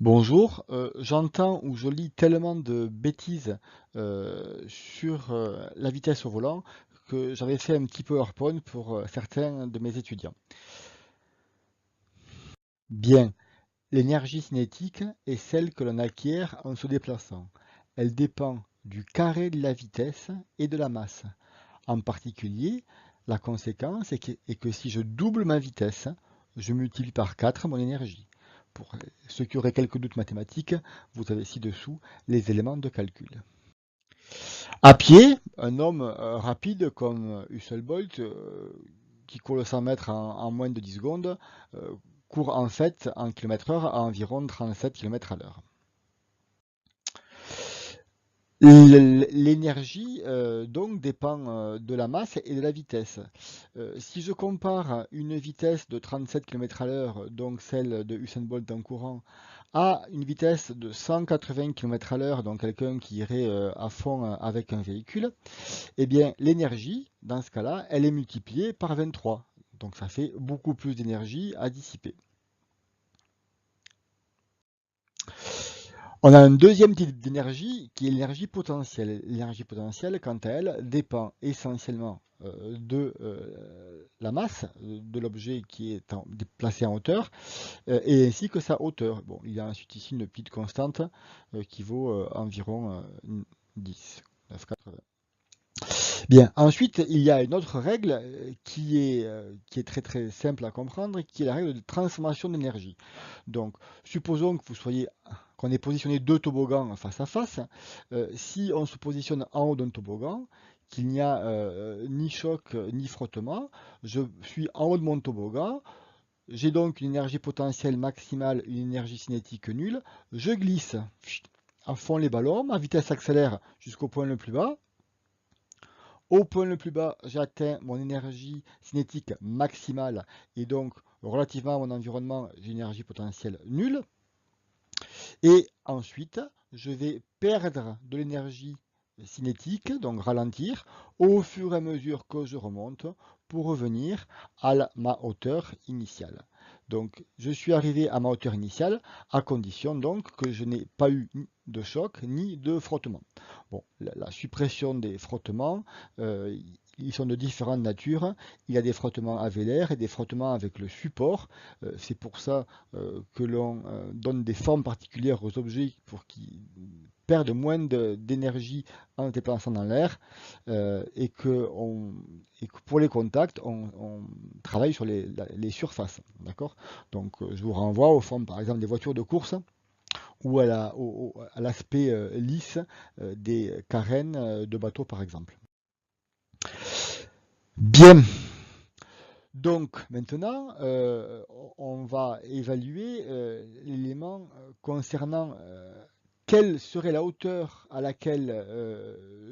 Bonjour, j'entends ou je lis tellement de bêtises sur la vitesse au volant que j'avais fait un petit PowerPoint pour certains de mes étudiants. Bien, l'énergie cinétique est celle que l'on acquiert en se déplaçant. Elle dépend du carré de la vitesse et de la masse. En particulier, la conséquence est que si je double ma vitesse, je multiplie par 4 mon énergie. Pour ceux qui auraient quelques doutes mathématiques, vous avez ci-dessous les éléments de calcul. À pied, un homme rapide comme Usain Bolt, qui court le 100 mètres en moins de 10 secondes, euh, court en fait en km/h à environ 37 km à l'heure. L'énergie donc dépend de la masse et de la vitesse. Si je compare une vitesse de 37 km à l'heure, donc celle de Usain Bolt en courant, à une vitesse de 180 km à l'heure, donc quelqu'un qui irait à fond avec un véhicule, eh bien l'énergie, dans ce cas-là, elle est multipliée par 23. Donc ça fait beaucoup plus d'énergie à dissiper. On a un deuxième type d'énergie qui est l'énergie potentielle. L'énergie potentielle, quant à elle, dépend essentiellement de la masse de l'objet qui est placé en hauteur et ainsi que sa hauteur. Bon, il y a ensuite ici une petite constante qui vaut environ 10, 9,80. Bien, ensuite, il y a une autre règle qui est très très simple à comprendre, qui est la règle de transformation d'énergie. Donc, supposons que qu'on ait positionné deux toboggans face à face. Si on se positionne en haut d'un toboggan, qu'il n'y a ni choc ni frottement, je suis en haut de mon toboggan, j'ai donc une énergie potentielle maximale, une énergie cinétique nulle, je glisse à fond les ballons, ma vitesse s'accélère jusqu'au point le plus bas. Au point le plus bas, j'atteins mon énergie cinétique maximale et donc relativement à mon environnement, j'ai une énergie potentielle nulle. Et ensuite, je vais perdre de l'énergie cinétique, donc ralentir, au fur et à mesure que je remonte pour revenir à ma hauteur initiale. Donc, je suis arrivé à ma hauteur initiale à condition donc que je n'ai pas eu de choc ni de frottement. Bon, la suppression des frottements, euh, ils sont de différentes natures. Il y a des frottements avec l'air et des frottements avec le support. C'est pour ça que l'on donne des formes particulières aux objets pour qu'ils perdent moins d'énergie en se déplaçant dans l'air et que pour les contacts, on travaille sur les surfaces. D'accord. Donc, je vous renvoie aux formes, par exemple, des voitures de course ou à l'aspect lisse des carènes de bateaux, par exemple. Bien. Donc maintenant, on va évaluer l'élément concernant quelle serait la hauteur à laquelle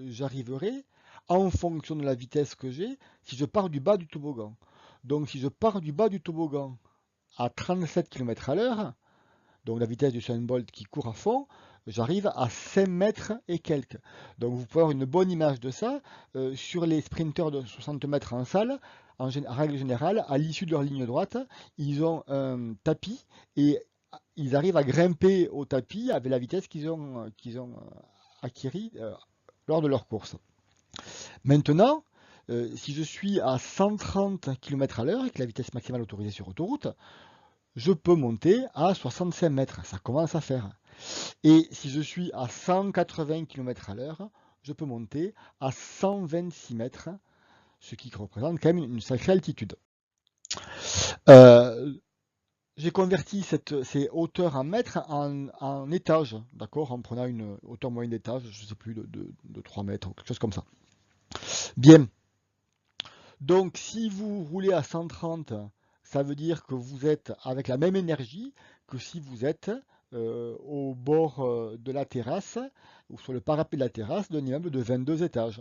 j'arriverai en fonction de la vitesse que j'ai si je pars du bas du toboggan. Donc si je pars du bas du toboggan à 37 km à l'heure, donc la vitesse du Usain Bolt qui court à fond, j'arrive à 5 mètres et quelques. Donc vous pouvez avoir une bonne image de ça sur les sprinteurs de 60 mètres en salle. En règle générale, à l'issue de leur ligne droite, ils ont un tapis et ils arrivent à grimper au tapis avec la vitesse qu'ils ont acquérie lors de leur course. Maintenant, si je suis à 130 km à l'heure avec la vitesse maximale autorisée sur autoroute, je peux monter à 65 mètres. Ça commence à faire. Et si je suis à 180 km à l'heure, je peux monter à 126 mètres, ce qui représente quand même une sacrée altitude. Euh, j'ai converti ces hauteurs en mètres en étages, d'accord, en prenant une hauteur moyenne d'étage, je ne sais plus, de 3 mètres, quelque chose comme ça. Bien, donc si vous roulez à 130, ça veut dire que vous êtes avec la même énergie que si vous êtes au bord de la terrasse ou sur le parapet de la terrasse d'un immeuble de 22 étages.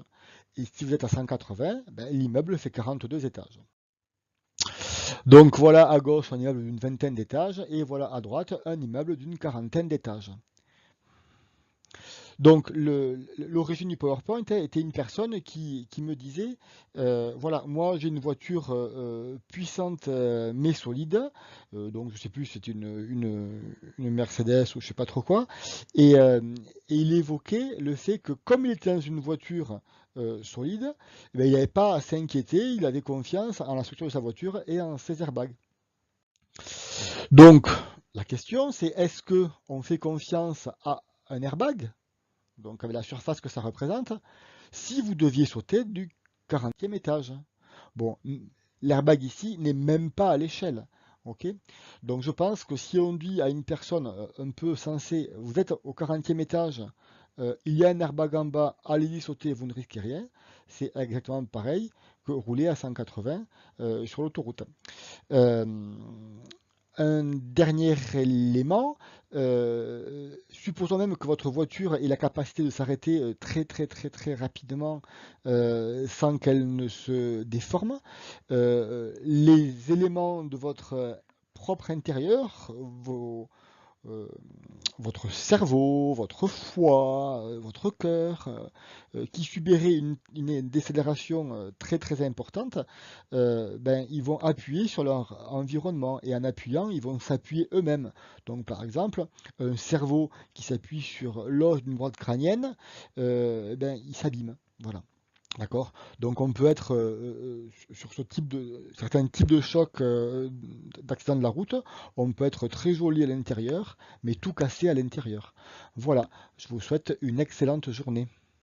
Et si vous êtes à 180, ben, l'immeuble fait 42 étages. Donc voilà à gauche un immeuble d'une vingtaine d'étages et voilà à droite un immeuble d'une quarantaine d'étages. Donc, l'origine du PowerPoint était une personne qui me disait, voilà, moi j'ai une voiture puissante mais solide, donc je sais plus, c'est une Mercedes ou je sais pas trop quoi, et et il évoquait le fait que comme il était dans une voiture solide, eh ben, il n'avait pas à s'inquiéter, il avait confiance en la structure de sa voiture et en ses airbags. Donc, la question c'est est-ce que on fait confiance à un airbag? Donc avec la surface que ça représente, si vous deviez sauter du 40e étage. Bon, l'airbag ici n'est même pas à l'échelle. Ok. Donc je pense que si on dit à une personne un peu sensée, vous êtes au 40e étage, il y a un airbag en bas, allez-y sauter, vous ne risquez rien, c'est exactement pareil que rouler à 180 sur l'autoroute. Euh, un dernier élément, supposons même que votre voiture ait la capacité de s'arrêter très rapidement sans qu'elle ne se déforme. Les éléments de votre propre intérieur, euh, votre cerveau, votre foie, votre cœur, qui subirait une décélération très importante, ben, ils vont appuyer sur leur environnement et en appuyant, ils vont s'appuyer eux-mêmes. Donc par exemple, un cerveau qui s'appuie sur l'os d'une boîte crânienne, ben, il s'abîme. Voilà. D'accord? Donc on peut être sur ce type de certains types de chocs d'accident de la route, on peut être très joli à l'intérieur, mais tout cassé à l'intérieur. Voilà, je vous souhaite une excellente journée.